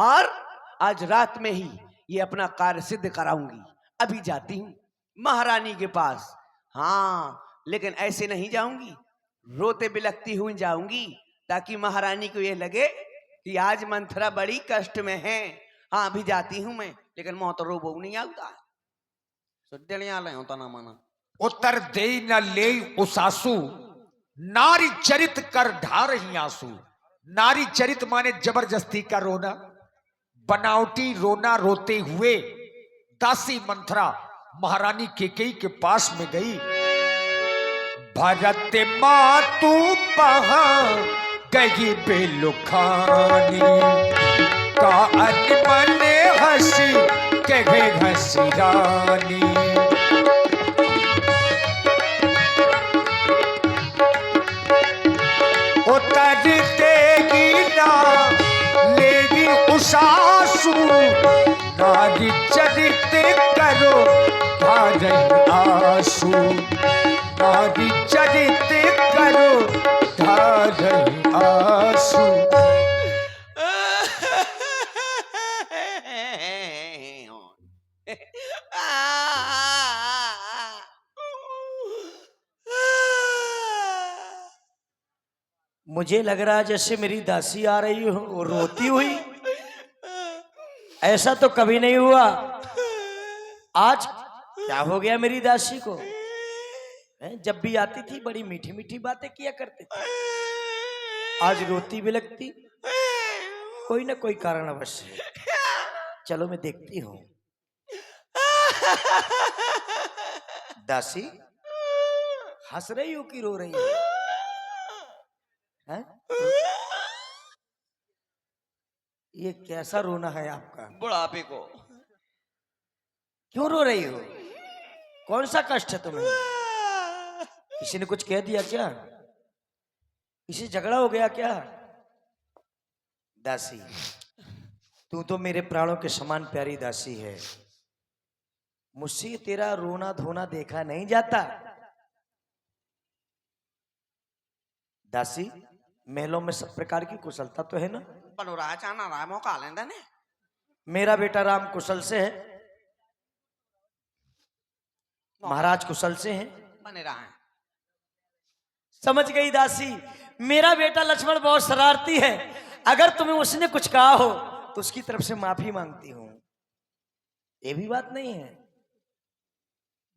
और आज रात में ही ये अपना कार्य सिद्ध कराऊंगी। अभी जाती हूँ महारानी के पास। हाँ, लेकिन ऐसे नहीं जाऊंगी, रोते बिलखती हुई जाऊंगी, ताकि महारानी को ये लगे कि आज मंथरा बड़ी कष्ट में है। हाँ, अभी जाती हूँ मैं, लेकिन मोहतर रोबो नहीं आता होता ना माना। उत्तर दे न ले उसासु, नारी चरित कर ढार ही आंसू। नारी चरित माने जबरदस्ती का रोना, बनावटी रोना रोते हुए दासी मंथरा महारानी केकई के पास में गई। भरत मातू पहा गई बेलुखानी, का अनमन हंसी कहे हंसी रानी। उतर देगी ना लेगी उसासू, नारी चरित करो धारे आंसू। नारी चरित करो धारे आंसू। मुझे लग रहा है जैसे मेरी दासी आ रही हो और रोती हुई। ऐसा तो कभी नहीं हुआ। आज क्या हो गया मेरी दासी को? जब भी आती थी बड़ी मीठी मीठी बातें किया करती थी, आज रोती भी लगती। कोई ना कोई कारण अवश्य है। चलो मैं देखती हूँ। दासी, हंस रही हो कि रो रही हो? है? ये कैसा रोना है आपका? बुढ़ापे को। क्यों रो रही हो? कौन सा कष्ट है तुम्हें? किसी ने कुछ कह दिया क्या? किसी झगड़ा हो गया क्या? दासी, तू तो मेरे प्राणों के समान प्यारी दासी है। मुझसे तेरा रोना धोना देखा नहीं जाता। दासी, महलों में सब प्रकार की कुशलता तो है ना? मौका लेंदा ने। मेरा बेटा राम कुशल से है, महाराज कुशल से हैं। बने रहा है। समझ गई दासी। मेरा बेटा लक्ष्मण बहुत शरारती है। अगर तुम्हें उसने कुछ कहा हो तो उसकी तरफ से माफी मांगती हूं। ये भी बात नहीं है।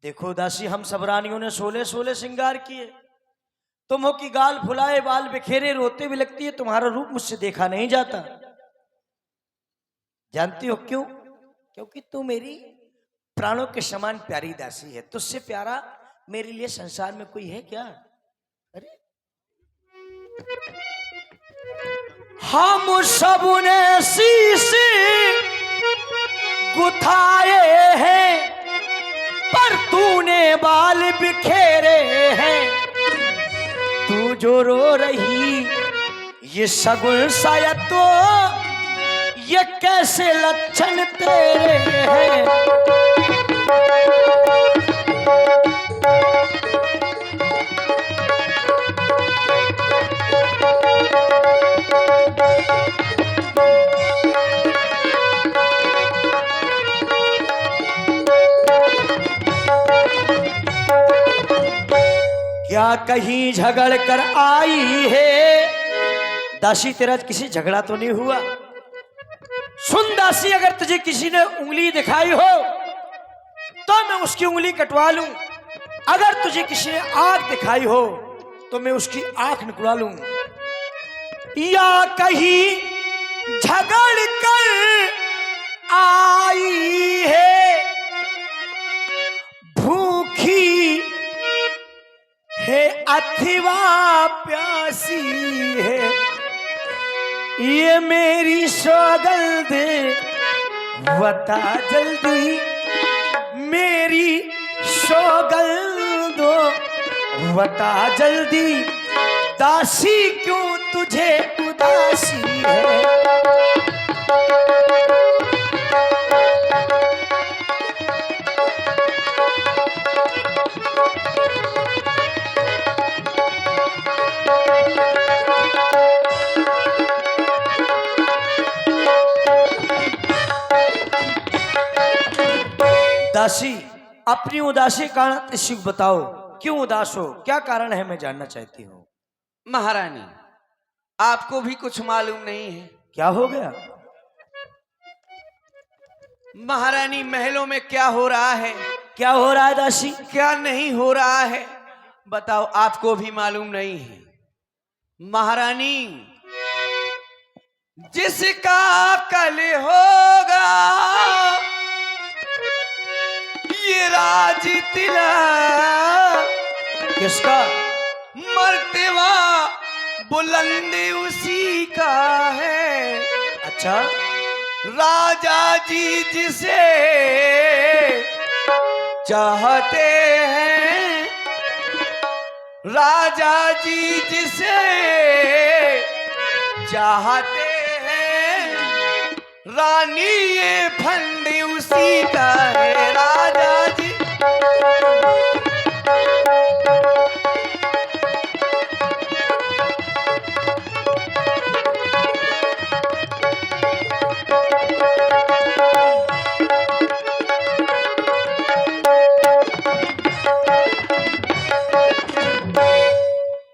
देखो दासी, हम सब रानियों ने 16 श्रृंगार किए। तुम हो कि गाल फुलाए बाल बिखेरे रोते भी लगती है। तुम्हारा रूप मुझसे देखा नहीं जाता। जानती हो क्यों? क्योंकि तू मेरी प्राणों के समान प्यारी दासी है। तुझसे प्यारा मेरे लिए संसार में कोई है क्या? अरे हम सब ने शीशे गुथाए हैं, पर तूने बाल बिखेरे हैं। तू जो रो रही ये सगुन शायद तो ये कैसे लक्षण तेरे हैं। क्या कहीं झगड़ कर आई है? दासी, तेरा किसी झगड़ा तो नहीं हुआ? सुन दासी, अगर तुझे किसी ने उंगली दिखाई हो तो मैं उसकी उंगली कटवा लूं। अगर तुझे किसी ने आंख दिखाई हो तो मैं उसकी आंख निकलवा लूं। या कहीं झगड़ कर आई है, भूखी है अथवा प्यासी है, ये मेरी सौगंध बता जल्दी। मेरी सौगंध बता जल्दी। दासी क्यों तुझे उदासी है? दासी, अपनी उदासी का कारण इसी को बताओ, क्यों उदास हो, क्या कारण है, मैं जानना चाहती हूँ। महारानी, आपको भी कुछ मालूम नहीं है? क्या हो गया? महारानी, महलों में क्या हो रहा है, क्या हो रहा है दासी? क्या नहीं हो रहा है, बताओ, आपको भी मालूम नहीं है? महारानी, जिसका कल होगा ये राज तिलक, किसका? मर्तबा बुलंद उसी का है। अच्छा, राजा जी जिसे चाहते हैं, राजा जी जिसे चाहते हैं, रानी ये फंड उसी का है। राजा जी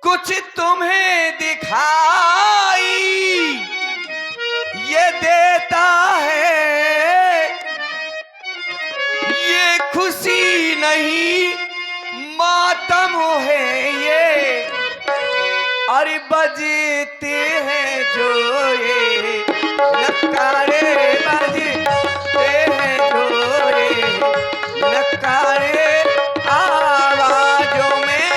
कुछ तुम्हें दिखाई ये देता है, ये खुशी नहीं मातम है ये, अरे बजते हैं जो ये नकारे, बजते हैं जो ये नकारे, आवाजों में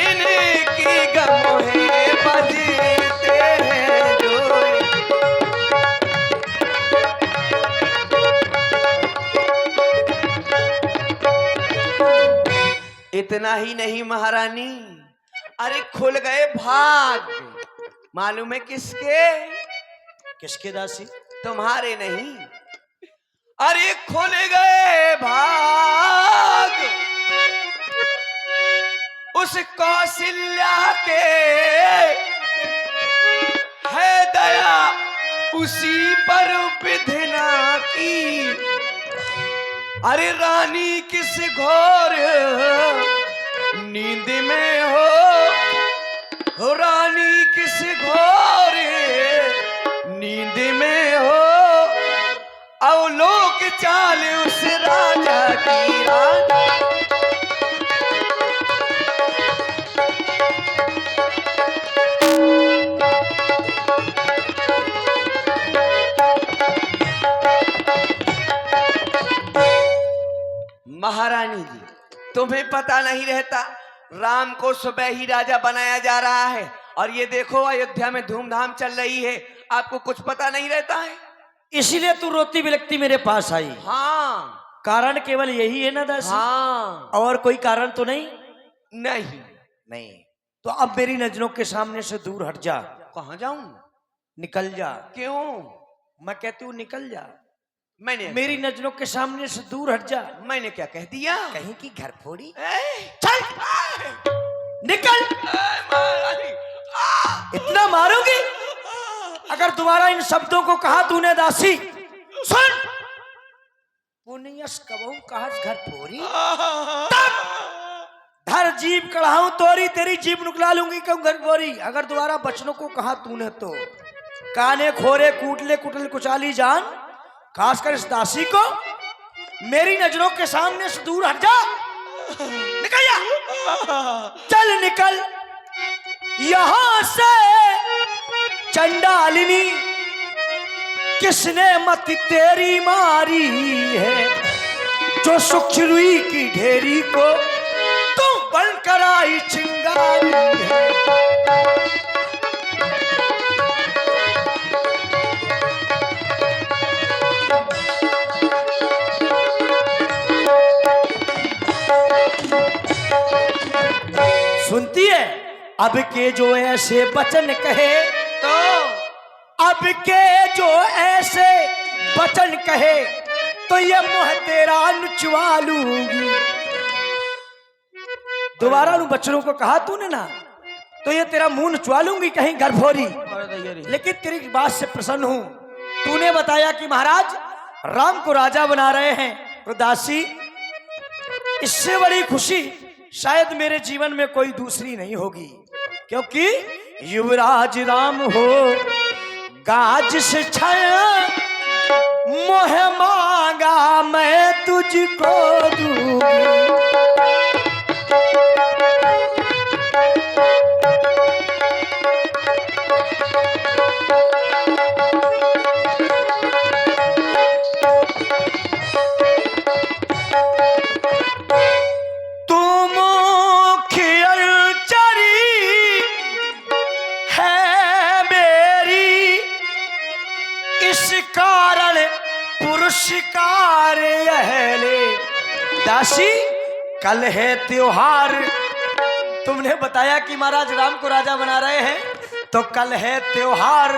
इनकी गम है, बजते हैं जो ये। इतना ही नहीं महारानी, अरे खुल गए भाग, मालूम है किसके? किसके दासी? तुम्हारे नहीं, अरे खुल गए भाग उस कौशल्या के, है दया उसी पर विधना की, अरे रानी किस घोर नींद में हो रानी किस घोर नींद में हो, अवलोक चाल उस राजा की रानी। महारानी जी, तुम्हें पता नहीं रहता, राम को सुबह ही राजा बनाया जा रहा है, और ये देखो अयोध्या में धूमधाम चल रही है, आपको कुछ पता नहीं रहता है? इसीलिए तू रोती बिलखती मेरे पास आई? हाँ। कारण केवल यही है ना दासी? हाँ। और कोई कारण तो नहीं? नहीं। नहीं तो अब मेरी नजरों के सामने से दूर हट जा। कहाँ जाऊं? निकल जा। क्यों? मैं कहती हूँ निकल जा। मैंने मेरी नजरों के सामने से दूर हट जा। मैंने क्या कह दिया? कहीं की घर फोड़ी? चल निकल। इतना मारोगी? अगर दोबारा इन शब्दों को कहा तूने दासी, सुन, पुनियस कबहू कहा घर फोड़ी, धर जीभ कढ़ाऊं तोरी, तेरी जीभ निकला लूंगी क्यों घर फोड़ी। अगर दोबारा बचनों को कहा तूने तो काने खोरे कूटले कुटल कुचाली जान, खासकर इस दासी को मेरी नजरों के सामने से दूर हट जा। निकल जा, चल निकल यहां से। चंडालिनी किसने मत तेरी मारी है, जो सुखरुई की ढेरी को तू बनकर आई चिंगारी है। सुनती है? अब के जो ऐसे वचन कहे तो, अब के जो ऐसे वचन कहे तो ये मुंह तेरा नुचवा लूंगी। दोबारा उन बच्चों को कहा तूने ना, तो ये तेरा मुंह नुचवा लूंगी कहीं घर फोरी। लेकिन तेरी बात से प्रसन्न हूं। तूने बताया कि महाराज राम को राजा बना रहे हैं, तो दासी इससे बड़ी खुशी शायद मेरे जीवन में कोई दूसरी नहीं होगी, क्योंकि युवराज राम हो गाज से छाया मोह मांगा मैं तुझको दूंगी। शिकार अहले दासी कल है त्योहार। तुमने बताया कि महाराज राम को राजा बना रहे हैं, तो कल है त्योहार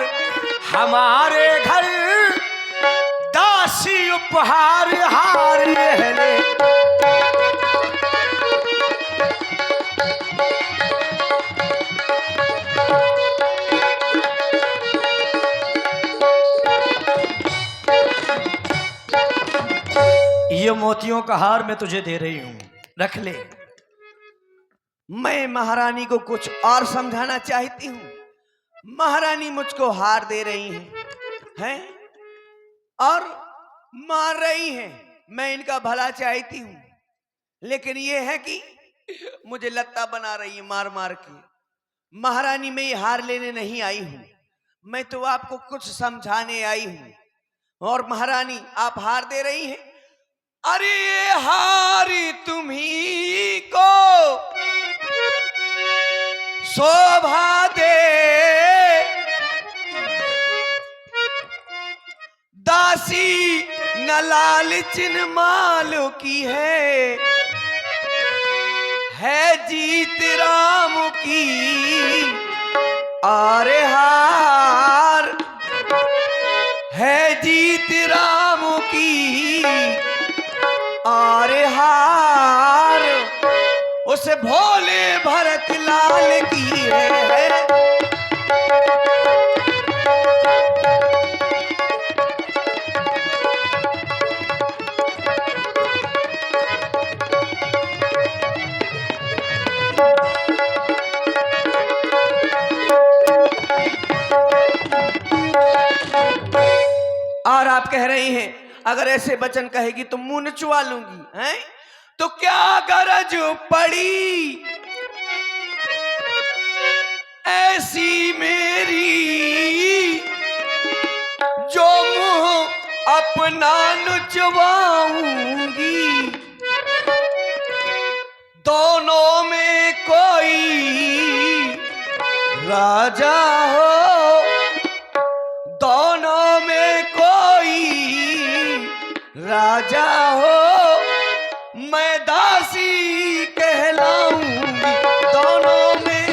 हमारे घर दासी उपहार हार अहले। ये मोतियों का हार मैं तुझे दे रही हूं, रख ले। मैं महारानी को कुछ और समझाना चाहती हूं। महारानी मुझको हार दे रही हैं और मार रही हैं। मैं इनका भला चाहती हूं, लेकिन ये है कि मुझे लत्ता बना रही है मार मार के। महारानी मैं ये हार लेने नहीं आई हूं, मैं तो आपको कुछ समझाने आई हूं। और महारानी आप हार दे रही हैं। अरे ये हारी तुम्ही को शोभा दे, दासी न लालच न मालो की है जीत राम की। अरे हार है जीत राम की, अरे हार उस भोले भरत लाल की है। और आप कह रही हैं अगर ऐसे वचन कहेगी तो मुंह नचवा लूंगी, हैं? तो क्या गरज पड़ी ऐसी मेरी जो मुंह अपना नुचवाऊंगी। दोनों में कोई राजा हो, दोनों में कोई राजा हो, मैं दासी कहलाऊंगी। दोनों में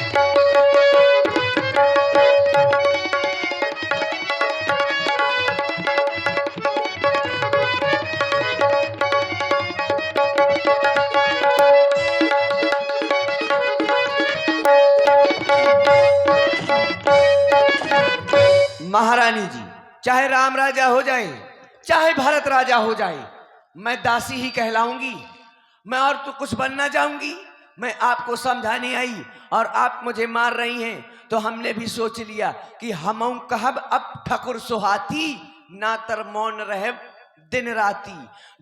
महारानी जी चाहे राम राजा हो जाए चाहे भरत राजा हो जाए, मैं दासी ही कहलाऊंगी। मैं और तो कुछ बनना चाहूंगी। मैं आपको समझाने आई और आप मुझे मार रही हैं, तो हमने भी सोच लिया कि हम कहब अब ठकुर सुहाती ना तर मौन रहे दिन राती।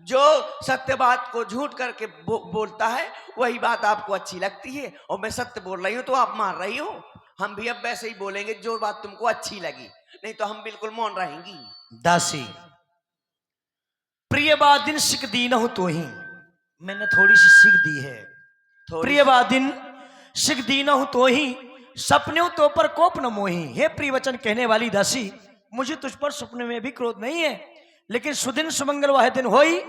जो सत्य बात को झूठ करके बोलता है वही बात आपको अच्छी लगती है, और मैं सत्य बोल रही हूँ तो आप मार रही हो। हम भी अब वैसे ही बोलेंगे जो बात तुमको अच्छी लगी, नहीं तो हम बिल्कुल मौन रहेंगी। दासी प्रिय बादिन सिख दीन हो तो ही, मैंने थोड़ी सी सीख दी है। प्रिय बादिन सिख दीन हो तो ही, सपने तो पर कोप न मोही। हे प्रिय वचन कहने वाली दासी, मुझे तुझ पर सपने में भी क्रोध नहीं है, लेकिन सुदिन सुमंगल वह दिन होई,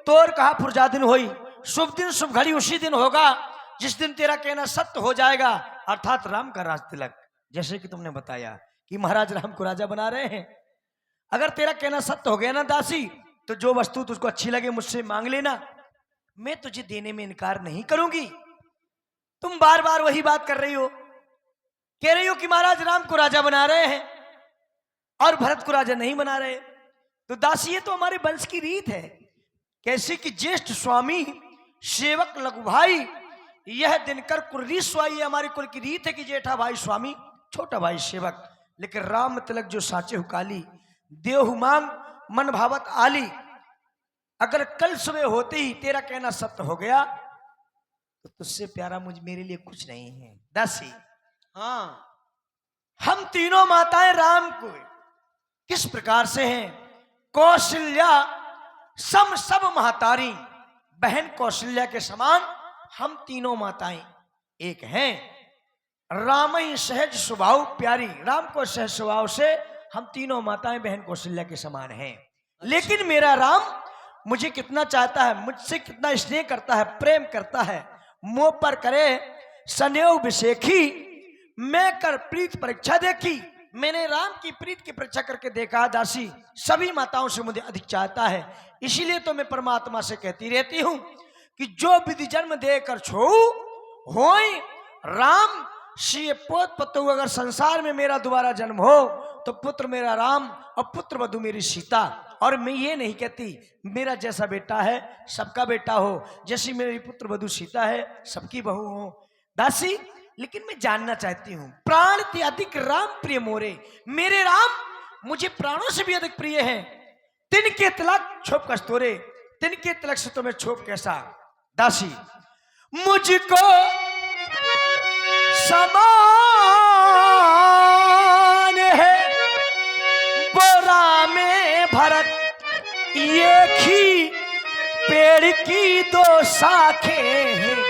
तोर कहा फुरजा दिन होई। शुभ दिन शुभ घड़ी उसी दिन होगा जिस दिन तेरा कहना सत्य हो जाएगा, अर्थात राम का राज तिलक। जैसे कि तुमने बताया कि महाराज राम को राजा बना रहे हैं, अगर तेरा कहना सत्य हो गया ना दासी, तो जो वस्तु तुझको अच्छी लगे मुझसे मांग लेना, मैं तुझे देने में इनकार नहीं करूंगी। तुम बार बार वही बात कर रही हो, कह रही हो कि महाराज राम को राजा बना रहे हैं और भरत को राजा नहीं बना रहे। तो दासी ये तो हमारे वंश की रीत है, कैसे कि ज्येष्ठ स्वामी सेवक लघु भाई, यह दिनकर कुर्री स्वाई हमारी कुल की रीत है कि जेठा भाई स्वामी, छोटा भाई सेवक। लेकिन राम तिलक जो साचे हुकाली, देव मांग मन भावत आली, अगर कल सुबह होते ही तेरा कहना सत्य हो गया तो तुझसे प्यारा मुझ मेरे लिए कुछ नहीं है। दासी, हाँ, हम तीनों माताएं राम को किस प्रकार से हैं? कौशल्या सम सब महतारी, बहन कौशल्या के समान हम तीनों माताएं एक हैं। राम ही सहज स्वभाव प्यारी, राम को सहज स्वभाव से हम तीनों माताएं बहन कौशल्या के समान हैं। लेकिन मेरा राम मुझे कितना चाहता है, मुझसे कितना स्नेह करता है, प्रेम करता है। मोह पर करे स्नेह विशेखी, मैं कर प्रीत परीक्षा देखी। मैंने राम की प्रीत की परीक्षा करके देखा दासी, सभी माताओं से मुझे अधिक चाहता है। इसीलिए तो मैं परमात्मा से कहती रहती हूं कि जो विधि जन्म देकर छोऊ होई राम सी पोत पतु। अगर संसार में मेरा दोबारा जन्म हो तो पुत्र मेरा राम और पुत्र वधु मेरी सीता। और मैं ये नहीं कहती मेरा जैसा बेटा है सबका बेटा हो, जैसी मेरी पुत्र वधु सीता है सबकी बहू हो। दासी, लेकिन मैं जानना चाहती हूं, प्राण ते अधिक राम प्रिय मोरे, मेरे राम मुझे प्राणों से भी अधिक प्रिय हैं। तिनके तिलक छोप कस्तूरे, तिनके तिलक से तो मैं छोप कैसा। दासी, मुझको समान है बोरा में भरत, एक ही पेड़ की दो शाखें हैं।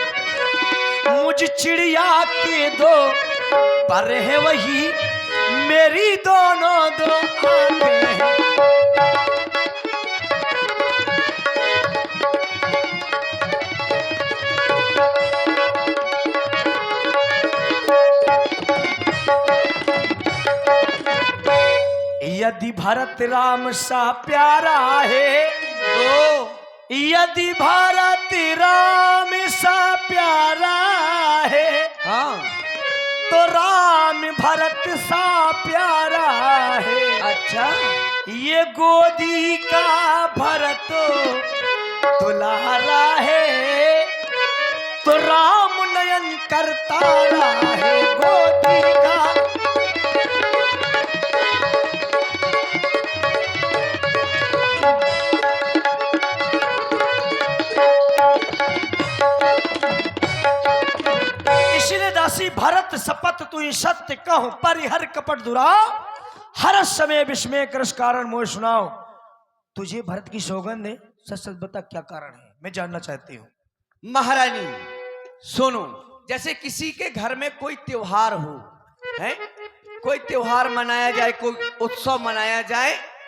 मुझ चिड़िया के दो पर है वही मेरी दोनों दो आंखें हैं। यदि भरत राम सा प्यारा है तो, यदि भरत राम सा प्यारा है हाँ, तो राम भरत सा प्यारा है। अच्छा, ये गोदी का भरत दुलारा है, तो राम नयन करता है गोदी का। इसलिए दासी भरत शपथ तू सत्य कहूं, परिहर कपट दुरा, हर समय विस्मय कृष कारण मोह सुनाओ। तुझे भरत की सौगंध है, सच सच बता क्या कारण है, मैं जानना चाहती हूँ। महारानी सुनो, जैसे किसी के घर में कोई त्योहार हो, है कोई त्योहार मनाया जाए, कोई उत्सव मनाया जाए,